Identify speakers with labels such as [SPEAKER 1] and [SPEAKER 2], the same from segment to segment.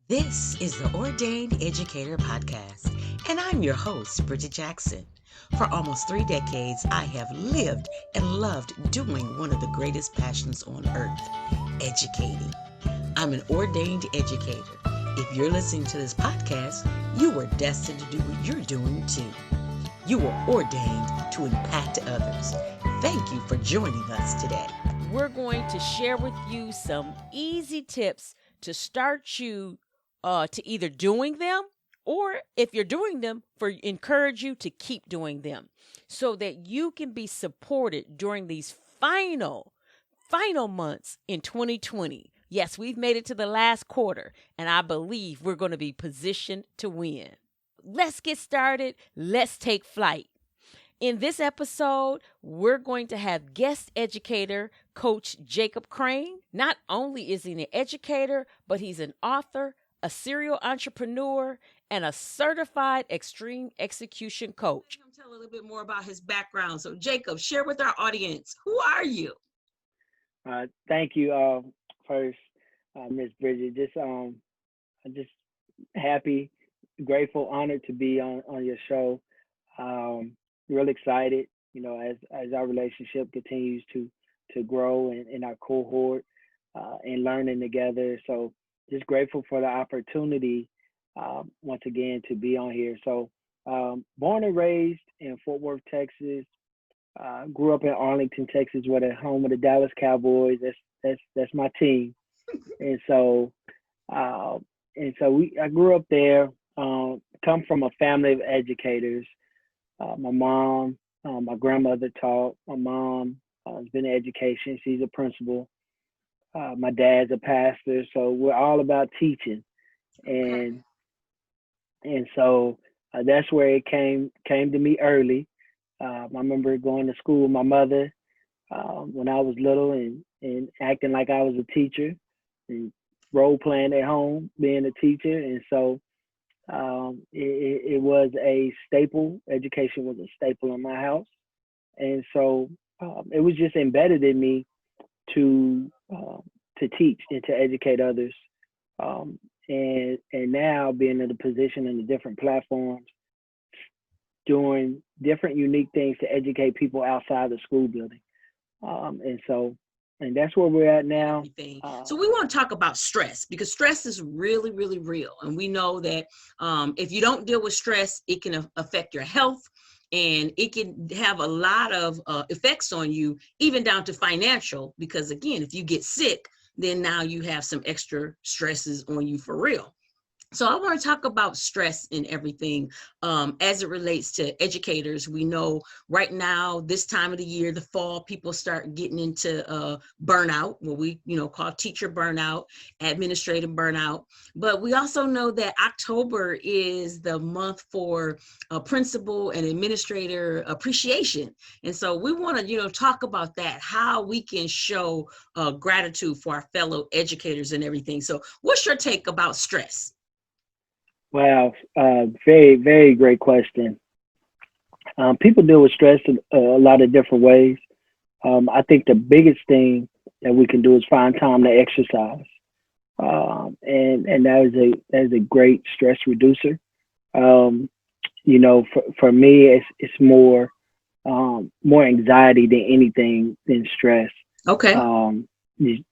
[SPEAKER 1] This is the Ordained Educator podcast, and I'm your host, Brigitte Jackson. For almost 3 decades, I have lived and loved doing one of the greatest passions on earth, educating. I'm an ordained educator. If you're listening to this podcast, you were destined to do what you're doing too. You were ordained to impact others. Thank you for joining us today.
[SPEAKER 2] We're going to share with you some easy tips to start you to either doing them, or if you're doing them, for encourage you to keep doing them so that you can be supported during these final months in 2020. Yes, we've made it to the last quarter, and I believe we're going to be positioned to win. Let's get started. Let's take flight. In this episode, we're going to have guest educator, Coach Jacob Crane. Not only is he an educator, but he's an author, a serial entrepreneur, and a certified extreme execution coach.
[SPEAKER 1] I'm tell a little bit more about his background. So, Jacob, share with our audience, who are you?
[SPEAKER 3] Thank you, first, Miss Bridget. I'm just happy, grateful, honored to be on your show. Um, Real excited, as our relationship continues to grow in our cohort and learning together. So just grateful for the opportunity once again to be on here. So born and raised in Fort Worth, Texas. Grew up in Arlington, Texas, where the home of the Dallas Cowboys. That's my team, and so I grew up there. Come from a family of educators. My mom, my grandmother taught. My mom has been in education. She's a principal. My dad's a pastor. So we're all about teaching, and so that's where it came to me early. I remember going to school with my mother when I was little and acting like I was a teacher and role playing at home being a teacher. And so it was a staple. Education was a staple in my house. And so it was just embedded in me to teach and to educate others. And now being in a position in the different platforms, doing different unique things to educate people outside the school building. And that's where we're at now.
[SPEAKER 1] So we want to talk about stress, because stress is really, really real. And we know that if you don't deal with stress, it can affect your health, and it can have a lot of effects on you, even down to financial, because again, if you get sick, then now you have some extra stresses on you for real. So I want to talk about stress and everything as it relates to educators. We know right now, this time of the year, the fall, people start getting into burnout, what we call teacher burnout, administrative burnout. But we also know that October is the month for principal and administrator appreciation. And so we want to talk about that, how we can show gratitude for our fellow educators and everything. So what's your take about stress?
[SPEAKER 3] Wow, very, very great question. People deal with stress in a lot of different ways. I think the biggest thing that we can do is find time to exercise, and that is a great stress reducer. Um, for me, it's more anxiety than anything than stress.
[SPEAKER 1] Okay.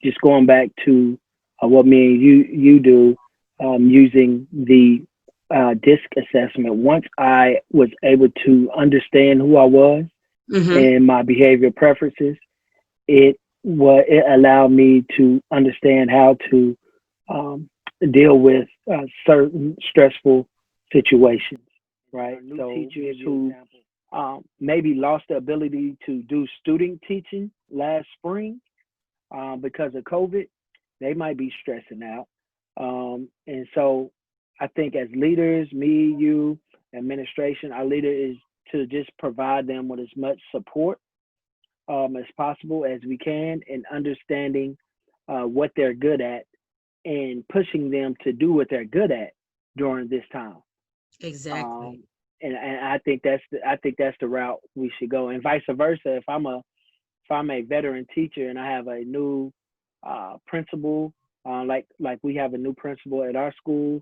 [SPEAKER 3] Just going back to what me and you do, using the DISC assessment. Once I was able to understand who I was and my behavior preferences, it allowed me to understand how to deal with certain stressful situations. Right. So teachers who maybe lost the ability to do student teaching last spring because of COVID, they might be stressing out. And so I think as leaders, me, you, administration, our leader is to just provide them with as much support as possible as we can, and understanding what they're good at and pushing them to do what they're good at during this time.
[SPEAKER 1] Exactly.
[SPEAKER 3] And I think that's the route we should go, and vice versa. If I'm a veteran teacher and I have a new principal Like we have a new principal at our school.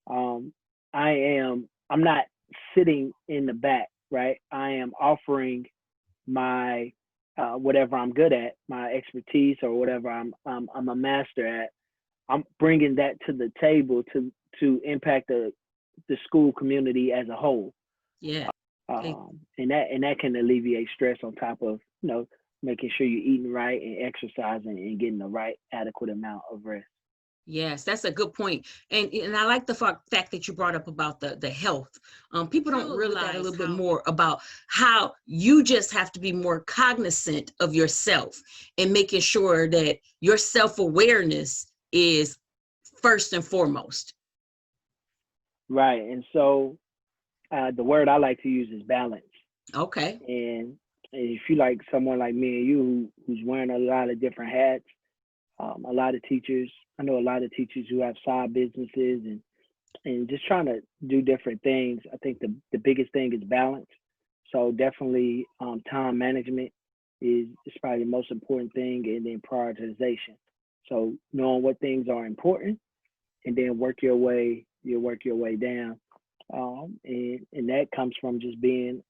[SPEAKER 3] Um, I'm not sitting in the back, right? I am offering my whatever I'm good at, my expertise or whatever I'm a master at. I'm bringing that to the table to impact the school community as a whole.
[SPEAKER 1] Yeah. Okay.
[SPEAKER 3] And that can alleviate stress on top of making sure you're eating right and exercising and getting the right adequate amount of rest.
[SPEAKER 1] Yes, that's a good point. And I like the fact that you brought up about the health. People don't realize a little bit more about how you just have to be more cognizant of yourself and making sure that your self-awareness is first and foremost.
[SPEAKER 3] Right. And so the word I like to use is balance.
[SPEAKER 1] Okay.
[SPEAKER 3] And if you like someone like me and you who's wearing a lot of different hats, a lot of teachers, I know a lot of teachers who have side businesses and just trying to do different things. I think the biggest thing is balance. So definitely time management is probably the most important thing, and then prioritization. So knowing what things are important and then work your way down. And that comes from just being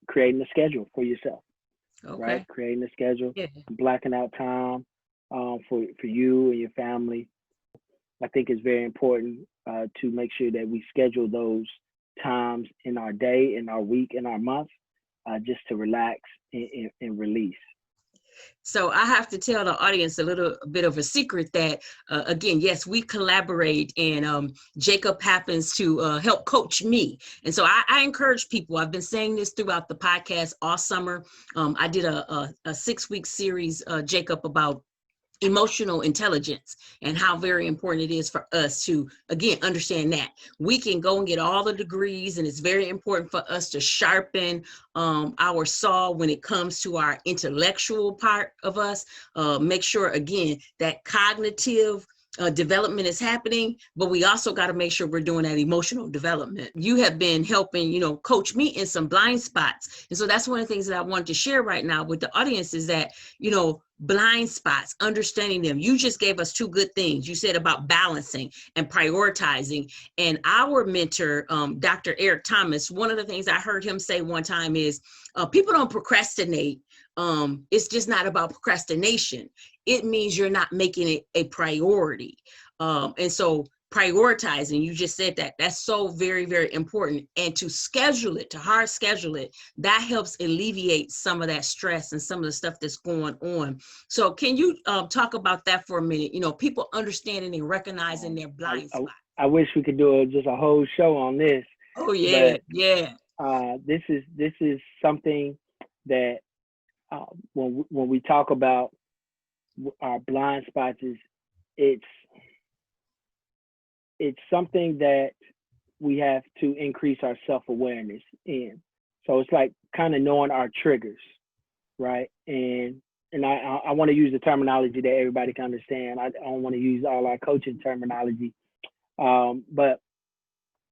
[SPEAKER 3] creating a schedule for yourself.
[SPEAKER 1] Okay.
[SPEAKER 3] Right? Creating a schedule,
[SPEAKER 1] Yeah.
[SPEAKER 3] blacking out time for you and your family. I think it's very important to make sure that we schedule those times in our day, in our week, in our month, just to relax and release.
[SPEAKER 1] So I have to tell the audience a little bit of a secret that, again, yes, we collaborate, and Jacob happens to help coach me. And so I encourage people. I've been saying this throughout the podcast all summer. I did a 6-week series, Jacob, about emotional intelligence and how very important it is for us to, again, understand that we can go and get all the degrees, and it's very important for us to sharpen our saw when it comes to our intellectual part of us. Make sure, again, that cognitive development is happening, but we also got to make sure we're doing that emotional development. You have been helping, coach me in some blind spots. And so that's one of the things that I wanted to share right now with the audience is that, blind spots, understanding them. You just gave us 2 good things. You said about balancing and prioritizing. And our mentor, Dr. Eric Thomas, one of the things I heard him say one time is people don't procrastinate. It's just not about procrastination. It means you're not making it a priority. And so prioritizing, you just said that's so very, very important. And to schedule it, to hard schedule it, that helps alleviate some of that stress and some of the stuff that's going on. So can you talk about that for a minute? People understanding and recognizing their blind spots.
[SPEAKER 3] I wish we could do just a whole show on this.
[SPEAKER 1] Oh yeah,
[SPEAKER 3] but,
[SPEAKER 1] yeah.
[SPEAKER 3] This is something that when we talk about our blind spots, it's something that we have to increase our self-awareness in. So it's like kind of knowing our triggers, right? And I want to use the terminology that everybody can understand. I don't want to use all our coaching terminology, but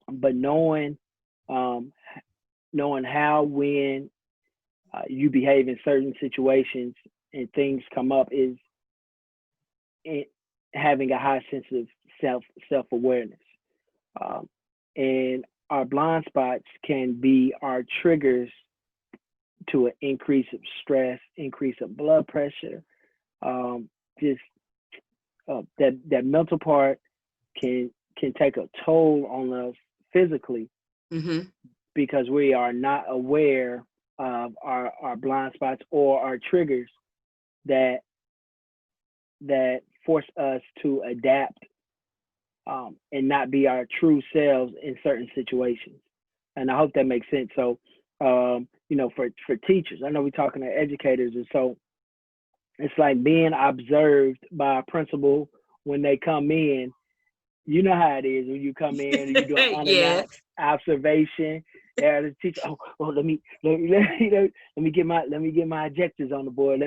[SPEAKER 3] knowing how, when you behave in certain situations and things come up, is having a high sense of self-awareness. And our blind spots can be our triggers to an increase of stress, increase of blood pressure. That mental part can take a toll on us physically,
[SPEAKER 1] mm-hmm.
[SPEAKER 3] because we are not aware of our blind spots or our triggers that force us to adapt and not be our true selves in certain situations. And I hope that makes sense. So, for teachers, I know we're talking to educators, and so it's like being observed by a principal when they come in. You know how it is when you come in and you do an unannounced observation. Yeah, the teacher. Let me get my objectives on the board.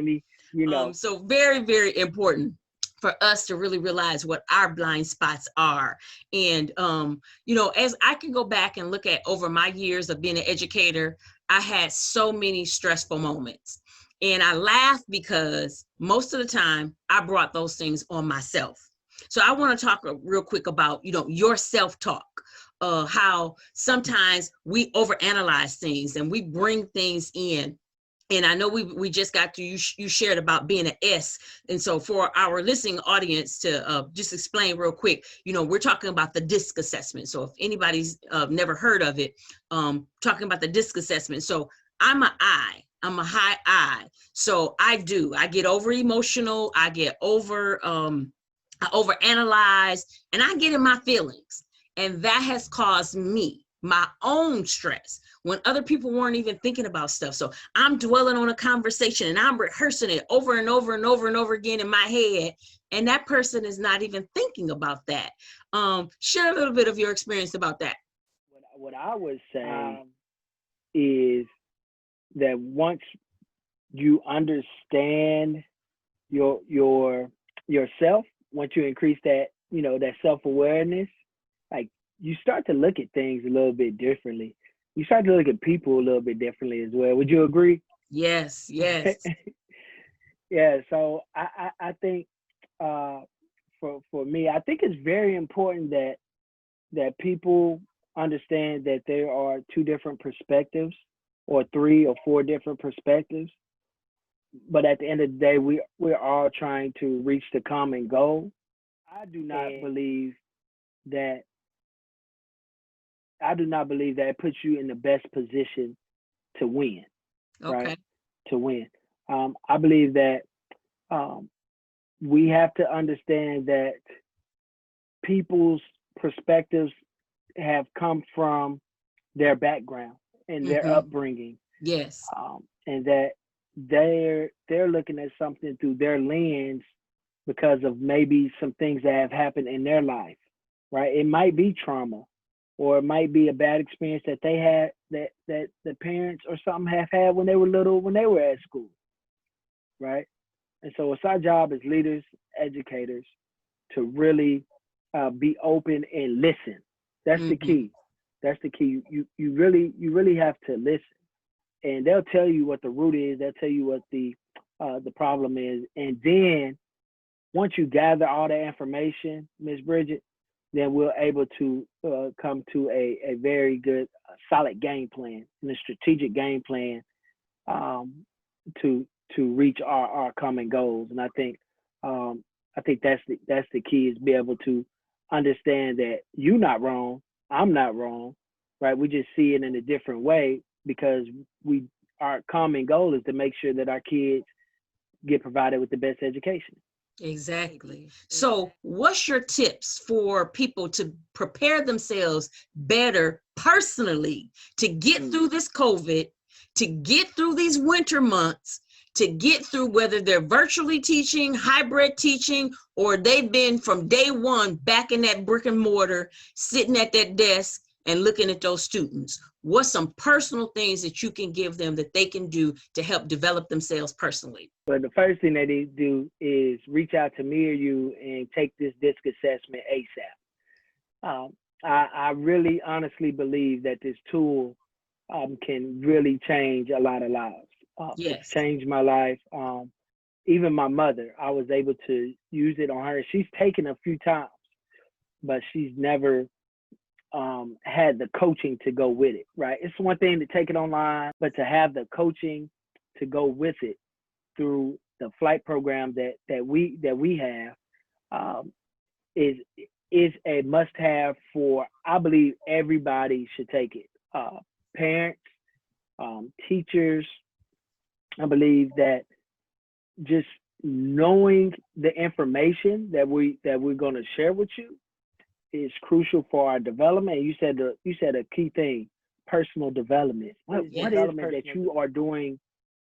[SPEAKER 1] So very, very important for us to really realize what our blind spots are. And, as I can go back and look at over my years of being an educator, I had so many stressful moments. And I laugh because most of the time I brought those things on myself. So I want to talk real quick about, your self-talk, how sometimes we overanalyze things and we bring things in. And I know we just got to, you shared about being an S. And so for our listening audience to just explain real quick, we're talking about the DISC assessment. So if anybody's never heard of it, talking about the DISC assessment. So I'm a high I. So I get over emotional. I get I overanalyze, and I get in my feelings. And that has caused me my own stress when other people weren't even thinking about stuff. So I'm dwelling on a conversation and I'm rehearsing it over and over and over and over again in my head. And that person is not even thinking about that. Share a little bit of your experience about that.
[SPEAKER 3] What I would say is that once you understand yourself, once you increase that, that self-awareness, like you start to look at things a little bit differently. You start to look at people a little bit differently as well. Would you agree?
[SPEAKER 1] Yes.
[SPEAKER 3] Yeah. So I think for me, I think it's very important that people understand that there are two different perspectives or three or four different perspectives. But at the end of the day, we're all trying to reach the common goal. I do not believe that it puts you in the best position to win,
[SPEAKER 1] Okay.
[SPEAKER 3] right? To win. I believe that we have to understand that people's perspectives have come from their background and their upbringing.
[SPEAKER 1] Yes.
[SPEAKER 3] And that they're looking at something through their lens because of maybe some things that have happened in their life, right? It might be trauma, or it might be a bad experience that they had, that the parents or something have had when they were little, when they were at school, right? And so it's our job as leaders, educators, to really be open and listen. That's the key. That's the key. You really have to listen, and they'll tell you what the root is. They'll tell you what the problem is, and then once you gather all that information, Ms. Brigitte, then we're able to come to a very good, solid game plan and a strategic game plan to reach our common goals. And I think that's the key, is be able to understand that you're not wrong, I'm not wrong, right? We just see it in a different way because our common goal is to make sure that our kids get provided with the best education.
[SPEAKER 1] Exactly. So what's your tips for people to prepare themselves better personally to get through this COVID, to get through these winter months, to get through whether they're virtually teaching, hybrid teaching, or they've been from day one back in that brick and mortar, sitting at that desk and looking at those students? What's some personal things that you can give them that they can do to help develop themselves personally?
[SPEAKER 3] But the first thing that they do is reach out to me or you and take this DISC assessment ASAP. I really honestly believe that this tool can really change a lot of lives.
[SPEAKER 1] Yes.
[SPEAKER 3] It's changed my life. Even my mother, I was able to use it on her. She's taken a few times, but she's never had the coaching to go with it, right? It's one thing to take it online, but to have the coaching to go with it through the flight program that we have is a must-have for, I believe everybody should take it. Parents, teachers. I believe that just knowing the information that we're going to share with you is crucial for our development. You said a key thing: personal development. What is development that you are doing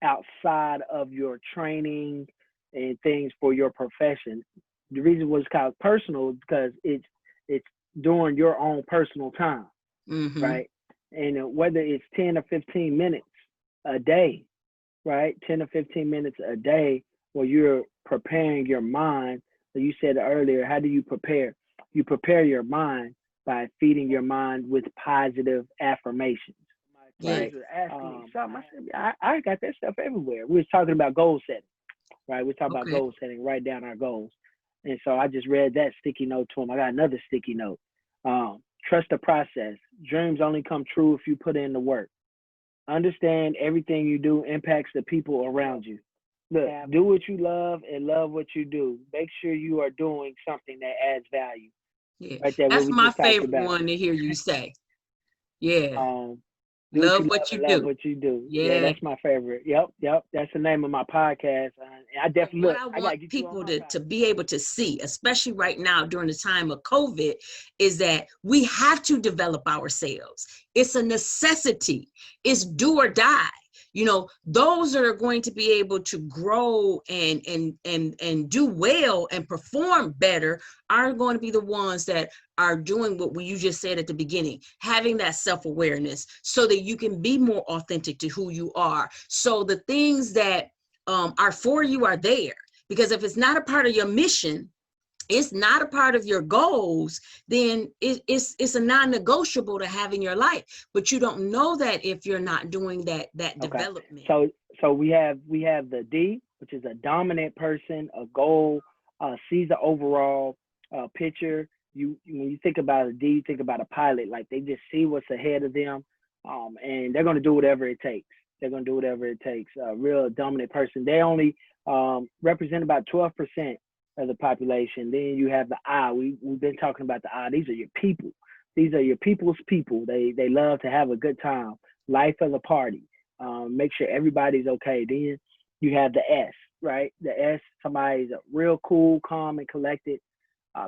[SPEAKER 3] outside of your training and things for your profession? The reason was called personal because it's during your own personal time, right? And whether it's 10 or 15 minutes a day, right? 10 or 15 minutes a day where you're preparing your mind. So you said earlier, how do you prepare? You prepare your mind by feeding your mind with positive affirmations.
[SPEAKER 1] Yeah.
[SPEAKER 3] right? Asking me something. I said, I got that stuff everywhere. We was talking about goal setting, right? We talk about
[SPEAKER 1] Okay.
[SPEAKER 3] goal setting, write down our goals. And so I just read that sticky note to him. I got another sticky note. Trust the process. Dreams only come true if you put in the work. Understand everything you do impacts the people around you. Look, do what you love and love what you do. Make sure you are doing something that adds value.
[SPEAKER 1] Yeah.
[SPEAKER 3] Right there, what
[SPEAKER 1] That's
[SPEAKER 3] we
[SPEAKER 1] my
[SPEAKER 3] just talked
[SPEAKER 1] favorite
[SPEAKER 3] about.
[SPEAKER 1] one to hear you say. Yeah.
[SPEAKER 3] Do what
[SPEAKER 1] Love
[SPEAKER 3] you love
[SPEAKER 1] what you
[SPEAKER 3] and love
[SPEAKER 1] do.
[SPEAKER 3] what you do. Yeah,
[SPEAKER 1] Yeah.
[SPEAKER 3] that's my favorite. Yep. That's the name of my podcast. And I
[SPEAKER 1] So
[SPEAKER 3] definitely
[SPEAKER 1] what
[SPEAKER 3] look.
[SPEAKER 1] I
[SPEAKER 3] I gotta
[SPEAKER 1] want
[SPEAKER 3] get you on
[SPEAKER 1] people
[SPEAKER 3] my
[SPEAKER 1] to
[SPEAKER 3] podcast.
[SPEAKER 1] be able to see, especially right now during the time of COVID, is that we have to develop ourselves. It's a necessity. It's do or die. You know, those that are going to be able to grow and do well and perform better are going to be the ones that are doing what you just said at the beginning, having that self-awareness so that you can be more authentic to who you are. So the things that are for you are there, because if it's not a part of your mission, it's not a part of your goals, then it's a non-negotiable to have in your life. But you don't know that if you're not doing that
[SPEAKER 3] Okay.
[SPEAKER 1] development.
[SPEAKER 3] So we have the D, which is a dominant person, a goal, sees the overall picture. When you think about a D, you think about a pilot. Like they just see what's ahead of them, and they're gonna do whatever it takes. They're gonna do whatever it takes. A real dominant person. They only represent about 12% of the population. Then you have the I. We've been talking about the I. These are your people. These are your people's people. They love to have a good time. Life as a party. Make sure everybody's okay. Then you have the S, right? The S, somebody's real cool, calm, and collected.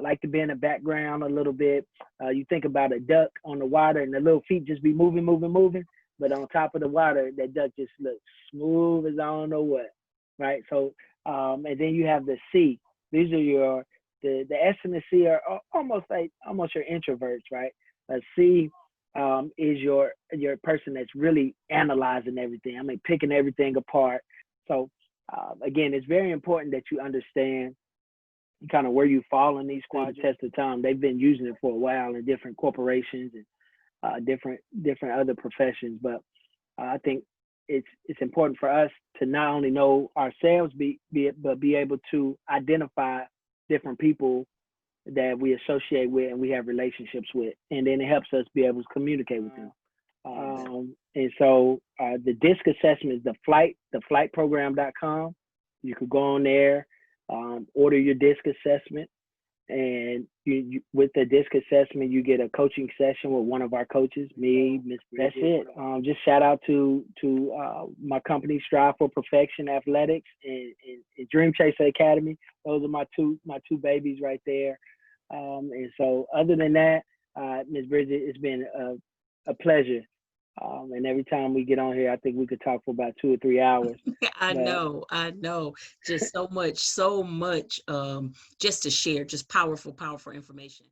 [SPEAKER 3] Like to be in the background a little bit. You think about a duck on the water and the little feet just be moving. But on top of the water, that duck just looks smooth as I don't know what, right? So, and then you have the C. These are the S and the C are almost your introverts, right? A C is your person that's really analyzing everything. I mean, picking everything apart. So again, it's very important that you understand kind of where you fall in these quadrants. Test of time. They've been using it for a while in different corporations and different other professions. But I think it's important for us to not only know ourselves, but be able to identify different people that we associate with and we have relationships with, and then it helps us be able to communicate with them. And so the DISC assessment is theflightprogram.com. You could go on there, order your DISC assessment, and you with the DISC assessment, you get a coaching session with one of our coaches, me, Miss Brigitte. That's it. Just shout out to my company, Strive for Perfection Athletics and Dream Chaser Academy. Those are my two babies right there. And so other than that, Ms. Bridget, it's been a pleasure. And every time we get on here, I think we could talk for about 2 or 3 hours.
[SPEAKER 1] I know. Just so much, just to share, just powerful information.